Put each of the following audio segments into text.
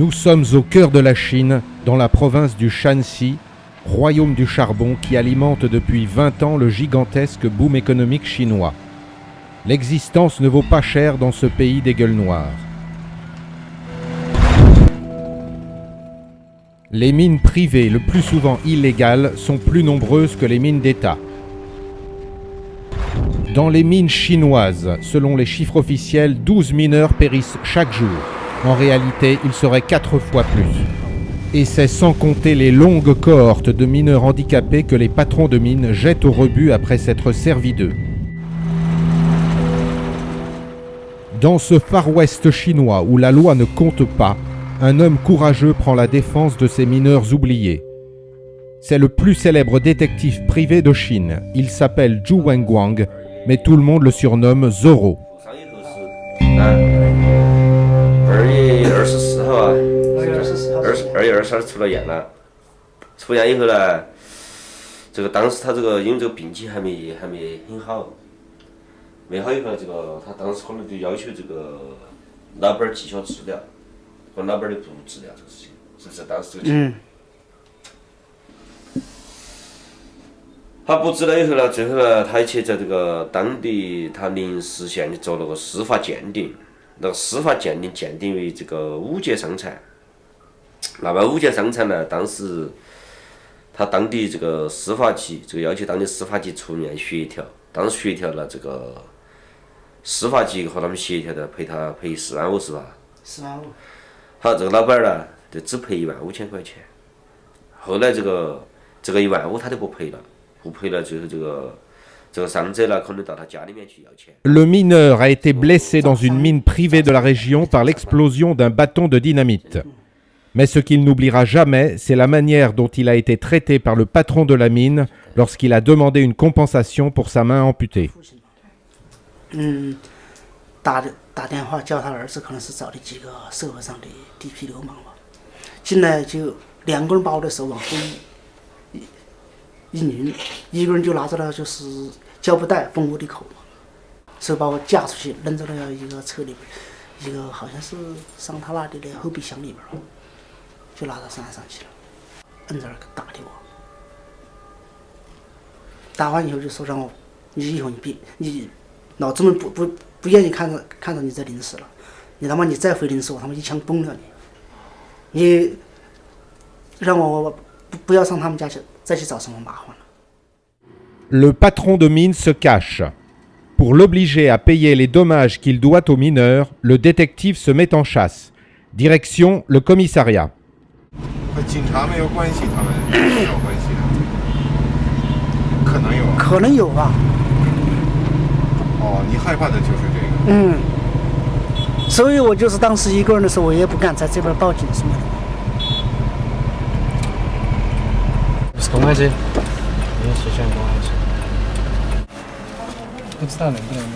Nous sommes au cœur de la Chine, dans la province du Shanxi, royaume du charbon qui alimente depuis 20 ans le gigantesque boom économique chinois. L'existence ne vaut pas cher dans ce pays des gueules noires. Les mines privées, le plus souvent illégales, sont plus nombreuses que les mines d'État. Dans les mines chinoises, selon les chiffres officiels, 12 mineurs périssent chaque jour. En réalité, il serait 4 fois plus. Et c'est sans compter les longues cohortes de mineurs handicapés que les patrons de mines jettent au rebut après s'être servis d'eux. Dans ce Far West chinois où la loi ne compte pas, un homme courageux prend la défense de ces mineurs oubliés. C'est le plus célèbre détective privé de Chine. Il s'appelle Zhu Wenguang, mais tout le monde le surnomme Zorro. 2月24号出了院了，出院以后呢，这个当时他这个因为这个病情还没很好，没好以后这个他当时可能就要求这个老板继续治疗，和老板的不治疗这个事情，是不是当时这个情况？他不治疗以后呢，最后呢，他去在这个当地他临时县里做了个司法鉴定，那个司法鉴定为这个5级伤残。那么5级伤残呢，当时他当地这个司法局，这个要求当地司法局出面协调，当时协调了这个司法局和他们协调的赔4万5是吧？4万5。好，这个老板呢，就只赔15000块钱。后来这个1万5他就不赔了，最后这个伤者呢，可能到他家里面去要钱。Le mineur a été blessé dans une mine privée de la région par l'explosion d'un bâton de dynamite. Mais ce qu'il n'oubliera jamais, c'est la manière dont il a été traité par le patron de la mine lorsqu'il a demandé une compensation pour sa main amputée. 打电话叫他儿子，可能是找的几个社会上的地痞流氓吧，进来就2个人把我的手往后一拧，一个人就拿着了就是胶布袋封我的口，手把我架出去，扔在了一个车里边，一个好像是桑塔纳的后备箱里边，就拿到山上去了，摁着打的我。打完以后就说让我，你以后你老子们不愿意看着你在临死了，你他妈你再回临死，我他妈一枪崩了你！你让我不要上他们家去，再去找什么麻烦了。Le patron de mine se cache. Pour l'obliger à payer les dommages qu'il doit aux mineurs, le détective se met en chasse. Direction le commissariat. 和警察没有关系，他们没有关系的，可能有吧。哦，你害怕的就是这个。所以我就是当时一个人的时候，我也不敢在这边报警什么的。公安局，你是选公安局？不知道能不能用？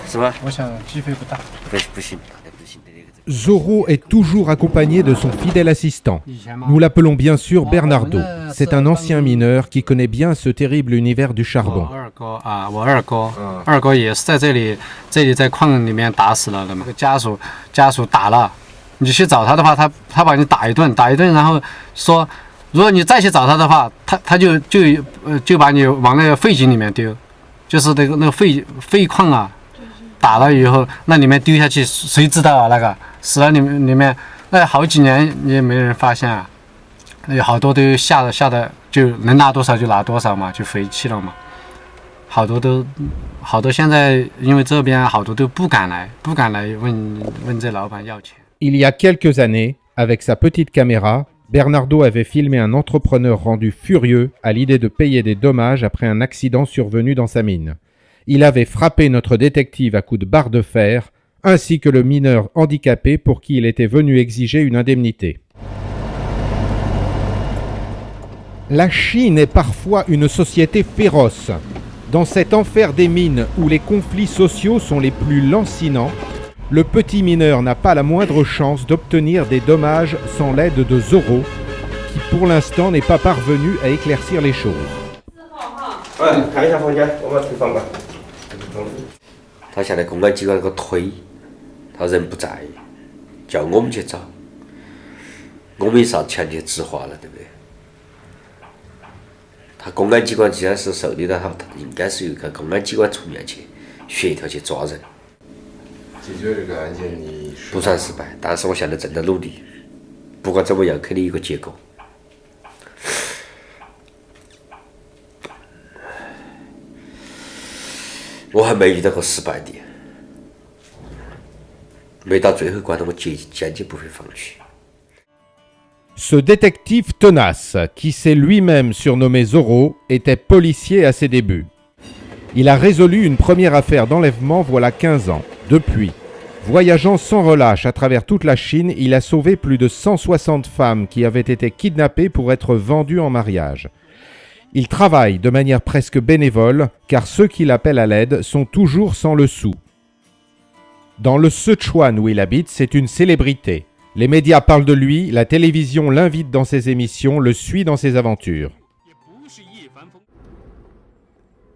是吧？我想机会不大。不行。Zorro est toujours accompagné de son fidèle assistant. Nous l'appelons bien sûr Bernardo. C'est un ancien mineur qui connaît bien ce terrible univers du charbon. 我二哥也是在这里在矿里面打死了的嘛。家属打了，你去找他的话，他把你打一顿，然后说，如果你再去找他的话，他就把你往那个废井里面丢，就是那个废矿啊。打了以后，那里面丢下去，谁知道啊？那个死了里面，那好几年也没人发现啊。有好多都吓得就能拿多少就拿多少嘛，就废弃了嘛。好多现在因为这边好多都不敢来问这老板要钱。Il y a quelques années, avec sa petite caméra, Bernardo avait filmé un entrepreneur rendu furieux à l'idée de payer des dommages après un accident survenu dans sa mine. Il avait frappé notre détective à coups de barre de fer, ainsi que le mineur handicapé pour qui il était venu exiger une indemnité. La Chine est parfois une société féroce. Dans cet enfer des mines où les conflits sociaux sont les plus lancinants, le petit mineur n'a pas la moindre chance d'obtenir des dommages sans l'aide de Zorro, qui pour l'instant n'est pas parvenu à éclaircir les choses. 看一下房间，我把推房吧。他现在公安机关给我推，他人不在，叫我们去找。我们有啥强烈执法了，对不对？他公安机关既然是受理了他应该是有一个公安机关出面去协调去抓人。解决这个案件你不算失败，但是我现在正在努力，不管怎么样，肯定有个结果。我还没遇到过失败的，没到最后关头，我坚决不会放弃。Ce détective tenace, qui s'est lui-même surnommé Zorro, était policier à ses débuts. Il a résolu une première affaire d'enlèvement voilà 15 ans. Depuis, voyageant sans relâche à travers toute la Chine, il a sauvé plus de 160 femmes qui avaient été kidnappées pour être vendues en mariage. Il travaille de manière presque bénévole, car ceux qui l'appellent à l'aide sont toujours sans le sou. Dans le Sichuan où il habite, c'est une célébrité. Les médias parlent de lui, la télévision l'invite dans ses émissions, le suit dans ses aventures.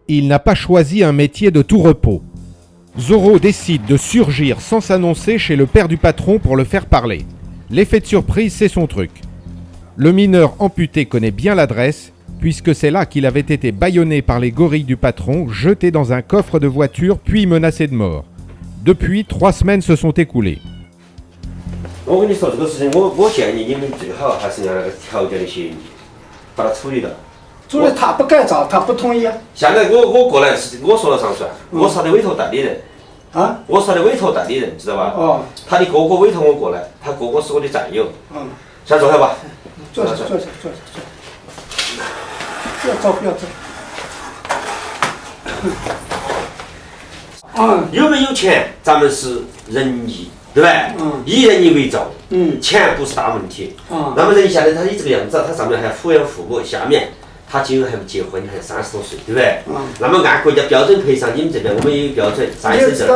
Il n'a pas choisi un métier de tout repos. Zorro décide de surgir sans s'annoncer chez le père du patron pour le faire parler. L'effet de surprise, c'est son truc. Le mineur amputé connaît bien l'adresse, puisque c'est là qu'il avait été bâillonné par les gorilles du patron, jeté dans un coffre de voiture, puis menacé de mort. Depuis, 3 semaines se sont écoulées. 我跟你说这个事情，我建议你们最好还是按那个调解的协议把它处理了。除了他不改造，他不同意啊。现在我过来是我说了算算，我是他的委托代理人。啊？我是他的委托代理人，知道吧？哦。他的哥哥委托我过来，他哥哥是我的战友。嗯。先坐下吧。坐下。不要走。有没有钱，咱们是仁义，对吧？以仁义为重。钱不是大问题。那么人现在他以这个样子，他上面还要抚养父母，下面他今后还不结婚，还30多岁，对不对？那么按国家标准赔偿，你们这边我们也有标准，3审证。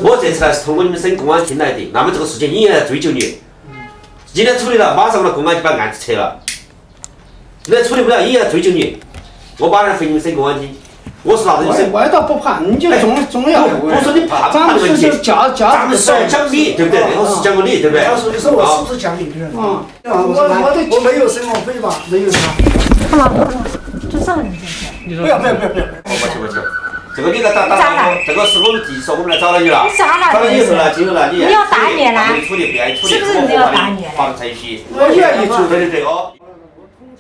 我这次呢是通过你们省公安厅来的，那么这个事情应该来追究你。今天处理了，马上我们公安就把案子撤了。你处理不了，应该追究你。我把人回你们省公安厅。我是拿着你省。我倒不怕，你就重要。不是你怕不怕的问题，咱们是要讲理，对不对？那个是讲个理，对不对？他说的是我是不是讲理的人？我没有生活费吧？没有啥。好了，就这样你不要。抱歉，这个你来打这个是我们技术，我们来找了你了。找了以后呢，今后呢，你要打脸啦？处理不愿意处理，是不是你要打脸？法律程序。我愿意处理。对哦。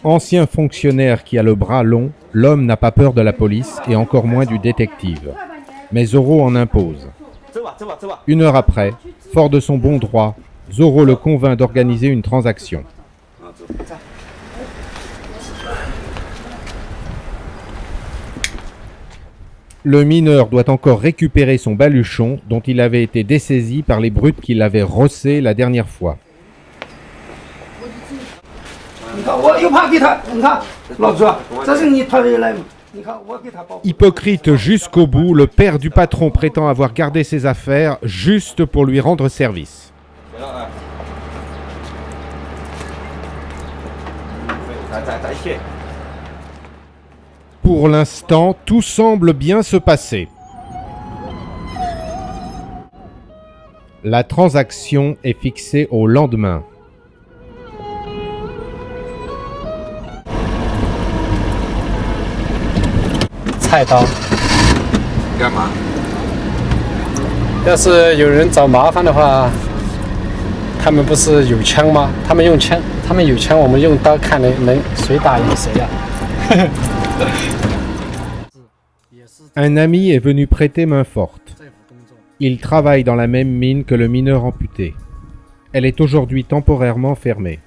Ancien fonctionnaire qui a le bras long, l'homme n'a pas peur de la police et encore moins du détective. Mais Zorro en impose. 1 heure après, fort de son bon droit, Zorro le convainc d'organiser une transaction. Le mineur doit encore récupérer son baluchon dont il avait été dessaisi par les brutes qui l'avaient rossé la dernière fois. Hypocrite jusqu'au bout, le père du patron prétend avoir gardé ses affaires juste pour lui rendre service. Pour l'instant, tout semble bien se passer. La transaction est fixée au lendemain. 菜刀。干嘛？要是有人找麻烦的话，他们不是有枪吗？他们用枪，他们有枪，我们用刀，看能谁打赢谁呀。Un ami est venu prêter main forte. Il travaille dans la même mine que le mineur amputé. Elle est aujourd'hui temporairement fermée.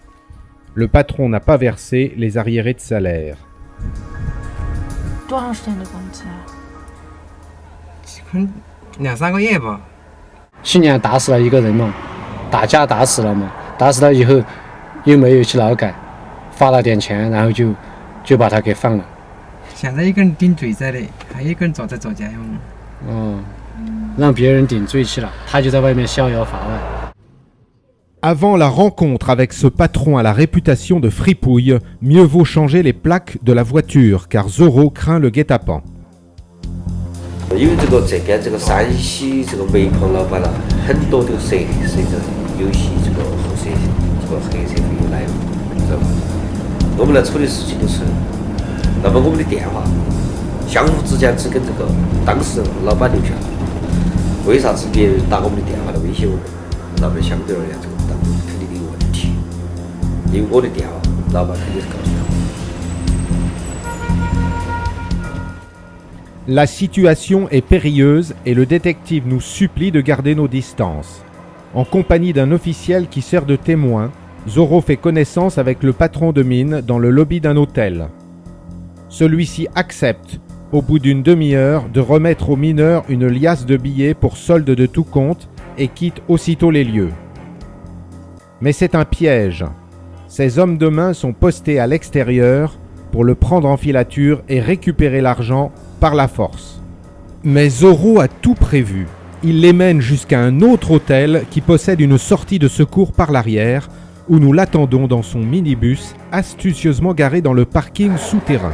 Le patron n'a pas versé les arriérés de salaire. 多长时间的工资啊？可能2、3个月吧。去年打死了一个人嘛，打架打死了嘛，打死了以后又没有去劳改，发了点钱，然后就把他给放了。现在一个人顶罪在的，还有一个人在做家用。让别人顶罪去了，他就在外面逍遥法外。Avant la rencontre avec ce patron à la réputation de fripouille, mieux vaut changer les plaques de la voiture, car Zorro craint le guet-apens. 因为这个山西这个煤矿老板很多都涉着游戏这个后涉这个黑社会来源，知道吧？我们来处理事情的时候，那么我们的电话相互之间只跟这个当事人老板留下，为啥子别人打我们的电话来威胁我们？那么相对而言，这个肯定有问题，因为我的电话老板肯定是告诉他。La situation est périlleuse et le détective nous supplie de garder nos distances. En compagnie d'un officiel qui sert de témoin, Zorro fait connaissance avec le patron de mine dans le lobby d'un hôtel. Celui-ci accepte, au bout d'une demi-heure, de remettre aux mineurs une liasse de billets pour solde de tout compte et quitte aussitôt les lieux. Mais c'est un piège. Ces hommes de main sont postés à l'extérieur pour le prendre en filature et récupérer l'argent par la force. Mais Zorro a tout prévu. Il les mène jusqu'à un autre hôtel qui possède une sortie de secours par l'arrière, où nous l'attendons dans son minibus, astucieusement garé dans le parking souterrain.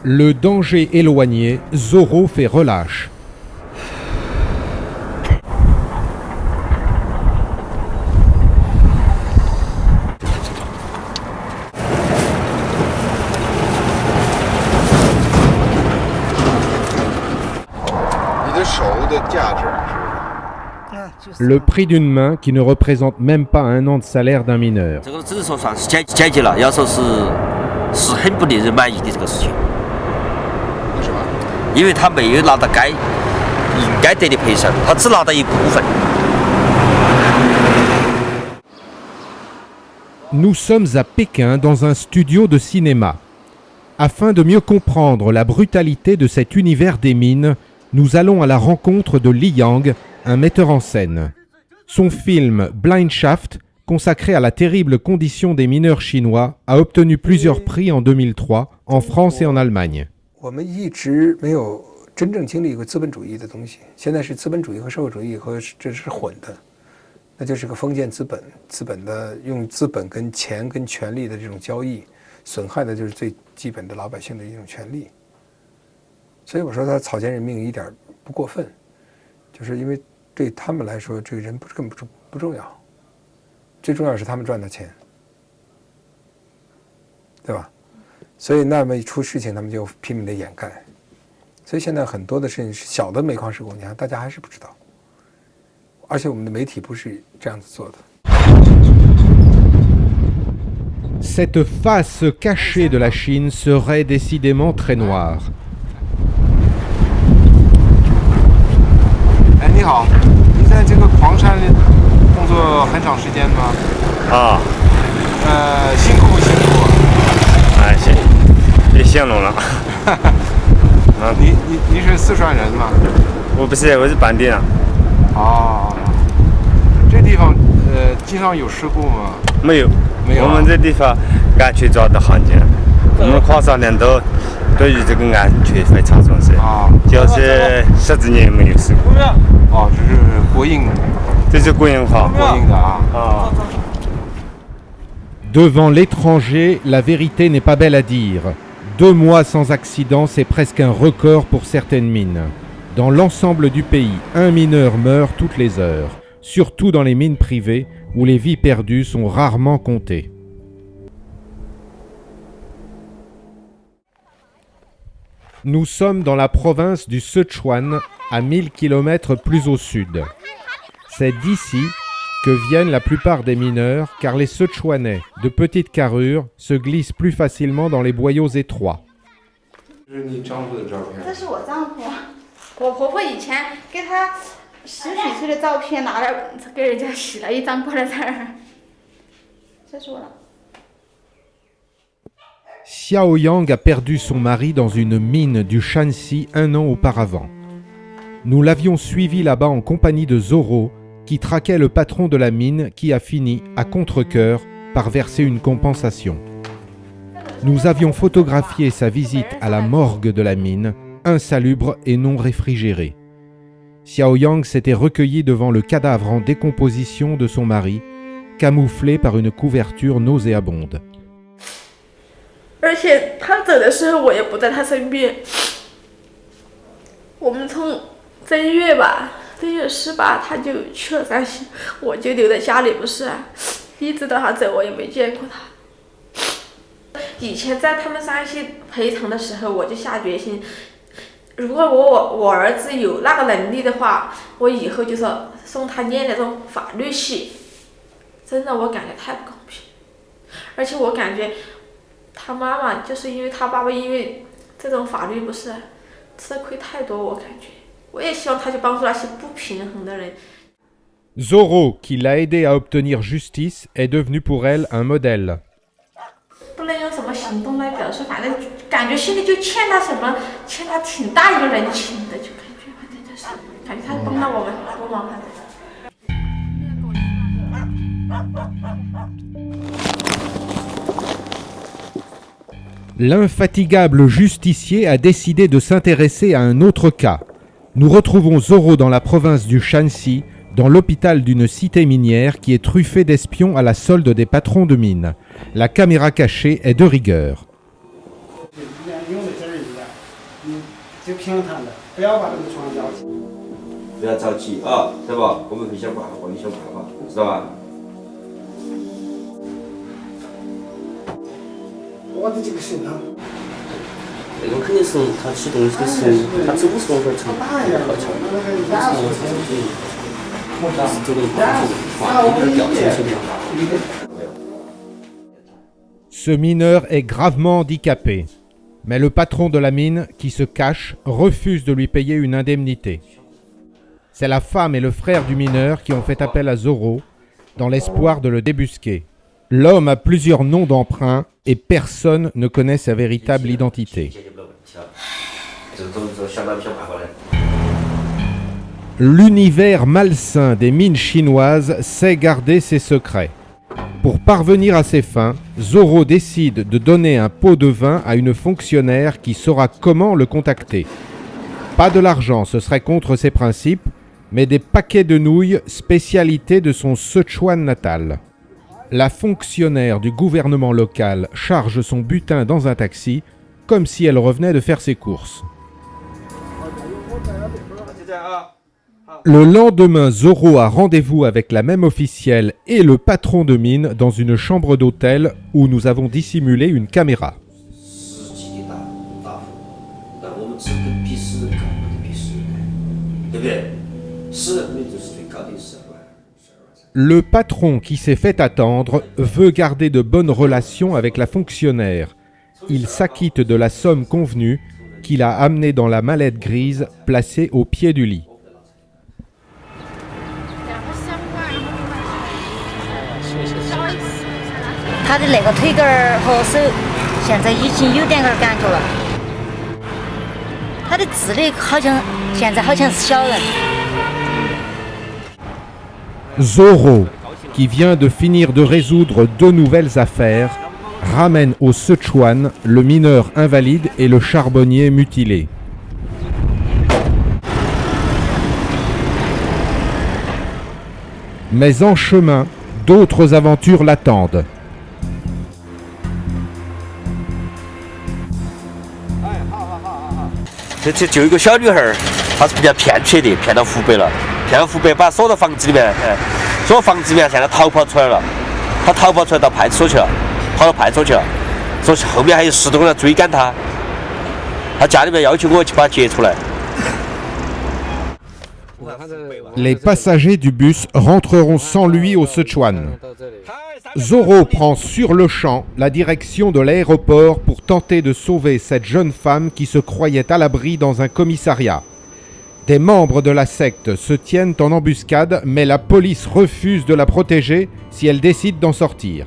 Le danger éloigné, Zorro fait relâche. Le prix d'une main qui ne représente même pas un an de salaire d'un mineur. Nous sommes à Pékin dans un studio de cinéma. Afin de mieux comprendre la brutalité de cet univers des mines, nous allons à la rencontre de Li Yang, un metteur en scène. Son film Blind Shaft, consacré à la terrible condition des mineurs chinois, a obtenu plusieurs prix en 2003 en France et en Allemagne. 我们一直没有真正经历过资本主义的东西，现在是资本主义和社会主义和这是混的，那就是个封建资本，资本的用资本跟钱跟权力的这种交易，损害的就是最基本的老百姓的一种权利。所以我说他草菅人命一点不过分，就是因为对他们来说，这个人根本不重要，最重要是他们赚的钱，对吧？所以那么一出事情，他们就拼命的掩盖。所以现在很多的事情是小的煤矿事故，你看大家还是不知道，而且我们的媒体不是这样子做的。Cette face cachée de la Chine serait décidément très noire. 哎，你好，你在这个矿山里工作很长时间吗？啊。辛苦不辛苦？哎，行，别形容了。你是四川人吗？我不是，我是本地人。哦，这地方经常有事故吗？没有，没有、啊。我们这地方安全抓得很紧，我们矿上人都对于这个安全非常重视。啊，就是10几年没有事故。哦，这是国营，这是国营矿，国营的啊。啊。Devant l'étranger, la vérité n'est pas belle à dire. 2 mois sans accident, c'est presque un record pour certaines mines. Dans l'ensemble du pays, un mineur meurt toutes les heures, surtout dans les mines privées où les vies perdues sont rarement comptées. Nous sommes dans la province du Sichuan, à 1000 km plus au sud. C'est d'ici que viennent la plupart des mineurs, car les Sichuanais de petite carrure se glissent plus facilement dans les boyaux étroits. 这是我丈夫，我婆婆以前给他10几岁的照片拿来给人家洗了一张挂在这儿，这是我了。Xiao Yang a perdu son mari dans une mine du Shanxi 1 an auparavant. Nous l'avions suivi là-bas en compagnie de Zoro, qui traquait le patron de la mine qui a fini, à contre-cœur, par verser une compensation. Nous avions photographié sa visite à la morgue de la mine, insalubre et non réfrigérée. Xiao Yang s'était recueilli devant le cadavre en décomposition de son mari, camouflé par une couverture nauséabonde. 而且他走的时候，我也不在他身边。我们从正月18他就去了山西，我就留在家里不是啊，一直到他走我也没见过他。以前在他们山西赔偿的时候，我就下决心，如果我儿子有那个能力的话，我以后就说送他念那种法律系。真的，我感觉太不公平，而且我感觉。 他妈妈就是因为他爸爸因为这种法律不是吃的亏太多，我感觉，我也希望他去帮助那些不平衡的人。Zoro, qui l'a aidé à obtenir justice, est devenu pour elle un modèle. 不能用什么行动来表示，反正感觉心里就欠他什么，欠他挺大一个人情的，就感觉反正就是感觉他帮了我们多忙反正。 L'infatigable justicier a décidé de s'intéresser à un autre cas. Nous retrouvons Zoro dans la province du Shanxi, dans l'hôpital d'une cité minière qui est truffée d'espions à la solde des patrons de mines. La caméra cachée est de rigueur. 不要着急啊，对吧？我们会想办法帮你想办法，知道吧？ 我的这个手呢？那种肯定是他起东西的时候，他只50公分长，好巧，是走了一点掉进去的。 Ce mineur est gravement handicapé, mais le patron de la mine, qui se cache, refuse de lui payer une indemnité. C'est la femme et le frère du mineur qui ont fait appel à Zoro, dans l'espoir de le débusquer. L'homme a plusieurs noms d'emprunt et personne ne connaît sa véritable identité. L'univers malsain des mines chinoises sait garder ses secrets. Pour parvenir à ses fins, Zoro décide de donner un pot de vin à une fonctionnaire qui saura comment le contacter. Pas de l'argent, ce serait contre ses principes, mais des paquets de nouilles, spécialité de son Sichuan natal. La fonctionnaire du gouvernement local charge son butin dans un taxi, comme si elle revenait de faire ses courses. Le lendemain, Zoro a rendez-vous avec la même officielle et le patron de mine dans une chambre d'hôtel où nous avons dissimulé une caméra. Le patron qui s'est fait attendre veut garder de bonnes relations avec la fonctionnaire. Il s'acquitte de la somme convenue qu'il a amenée dans la mallette grise placée au pied du lit. Zoro, qui vient de finir de résoudre 2 nouvelles affaires, ramène au Sichuan le mineur invalide et le charbonnier mutilé. Mais en chemin, d'autres aventures l'attendent.这就一个小女孩，她是被人骗去的，骗到湖北了，骗到湖北把她锁到房子里面，锁到房子里面，现在逃跑出来了，她逃跑出来到派出所去了，跑到派出所去了，说后面还有10多个人追赶她，她家里面要求我去把她接出来。 Les passagers du bus rentreront sans lui au Sichuan. Zoro prend sur le champ la direction de l'aéroport pour tenter de sauver cette jeune femme qui se croyait à l'abri dans un commissariat. Des membres de la secte se tiennent en embuscade, mais la police refuse de la protéger si elle décide d'en sortir.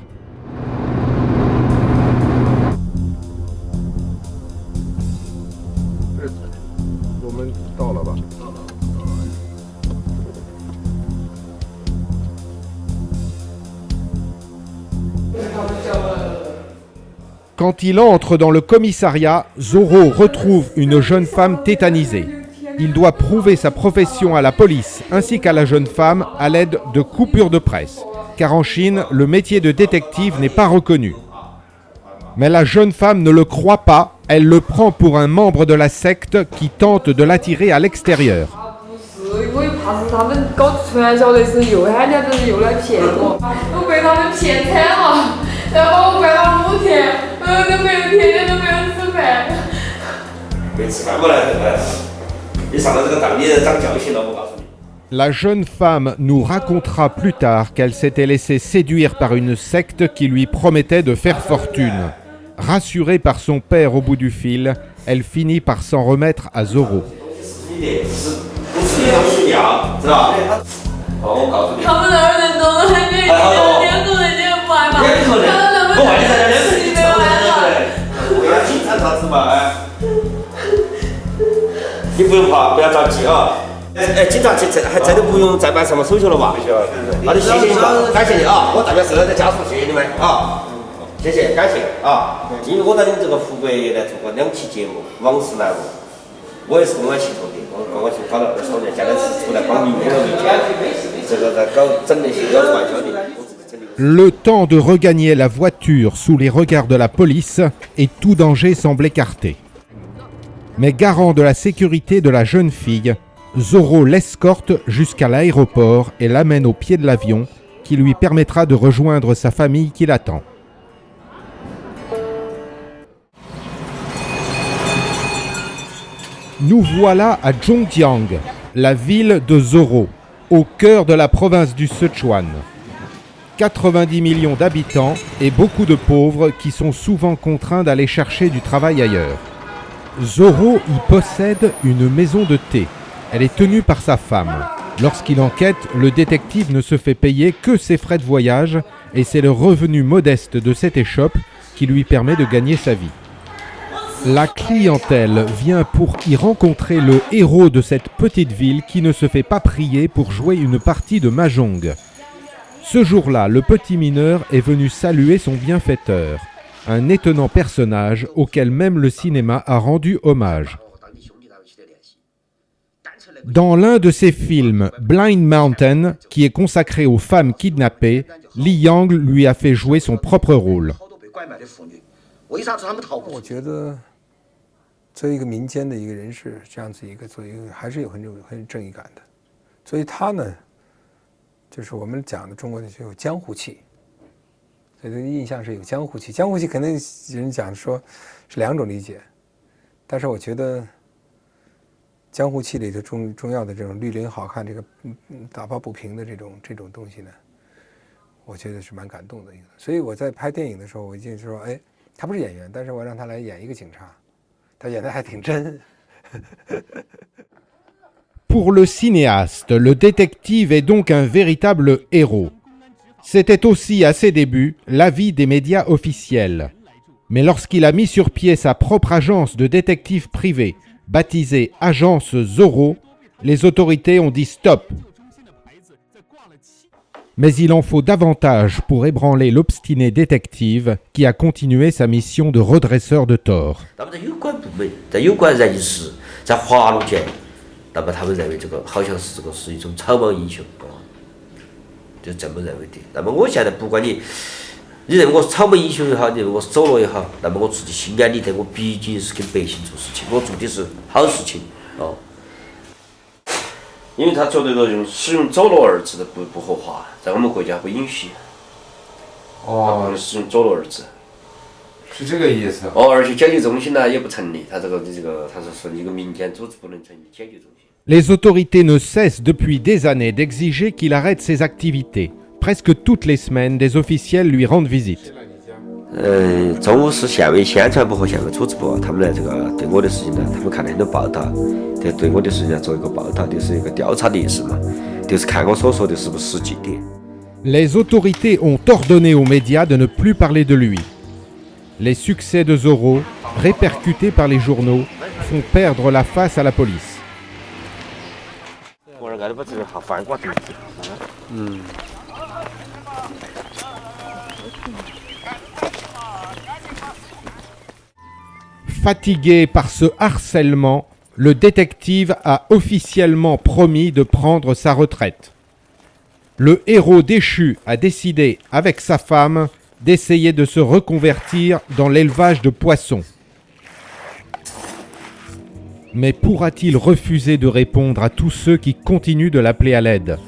Quand il entre dans le commissariat, Zorro retrouve une jeune femme tétanisée. Il doit prouver sa profession à la police ainsi qu'à la jeune femme à l'aide de coupures de presse, car en Chine, le métier de détective n'est pas reconnu. Mais la jeune femme ne le croit pas, elle le prend pour un membre de la secte qui tente de l'attirer à l'extérieur. La jeune femme nous racontera plus tard qu'elle s'était laissée séduire par une secte qui lui promettait de faire fortune. Rassurée par son père au bout du fil, elle finit par s'en remettre à Zorro. Le temps de regagner la voiture sous les regards de la police et tout danger semble écarté. Mais garant de la sécurité de la jeune fille, Zorro l'escorte jusqu'à l'aéroport et l'amène au pied de l'avion qui lui permettra de rejoindre sa famille qui l'attend. Nous voilà à Zhongjiang, la ville de Zorro, au cœur de la province du Sichuan. 90 millions d'habitants et beaucoup de pauvres qui sont souvent contraints d'aller chercher du travail ailleurs. Zorro y possède une maison de thé. Elle est tenue par sa femme. Lorsqu'il enquête, le détective ne se fait payer que ses frais de voyage et c'est le revenu modeste de cette échoppe qui lui permet de gagner sa vie. La clientèle vient pour y rencontrer le héros de cette petite ville qui ne se fait pas prier pour jouer une partie de mahjong. Ce jour-là, le petit mineur est venu saluer son bienfaiteur, un étonnant personnage auquel même le cinéma a rendu hommage. Dans l'un de ses films, Blind Mountain, qui est consacré aux femmes kidnappées, Li Yang lui a fait jouer son propre rôle. 我觉得，作为一个民间的一个人士，这样子一个做一个还是有很有正义感的。所以他呢，就是我们讲的中国的就有江湖气，所以这个印象是有江湖气。江湖气可能有人讲说是两种理解，但是我觉得江湖气里的重要的这种绿林好汉，这个打抱不平的这种东西呢，我觉得是蛮感动的一个。所以我在拍电影的时候，我就说，哎。 他不是演员，但是我让他来演一个警察，他演得还挺真。Pour le cinéaste, le détective est donc un véritable héros. C'était aussi à ses débuts l'avis des médias officiels. Mais lorsqu'il a mis sur pied sa propre agence de détective privé, baptisée Agence Zorro, les autorités ont dit stop. Mais il en faut davantage pour ébranler l'obstiné détective qui a continué sa mission de redresseur de tort. Les autorités ne cessent depuis des années d'exiger qu'il arrête ses activités. Presque toutes les semaines, des officiels lui rendent visite. 中午是县委宣传部和县委组织部，他们来这个对我的事情呢，他们看了很多报道，对我的事情呢做一个报道，就是一个调查的意思嘛，就是看我所说的是不是实际的。Les autorités ont ordonné aux médias de ne plus parler de lui. Les succès de Zorro, répercutés par les journaux, font perdre la face à la police. Fatigué par ce harcèlement, le détective a officiellement promis de prendre sa retraite. Le héros déchu a décidé, avec sa femme, d'essayer de se reconvertir dans l'élevage de poissons. Mais pourra-t-il refuser de répondre à tous ceux qui continuent de l'appeler à l'aide ?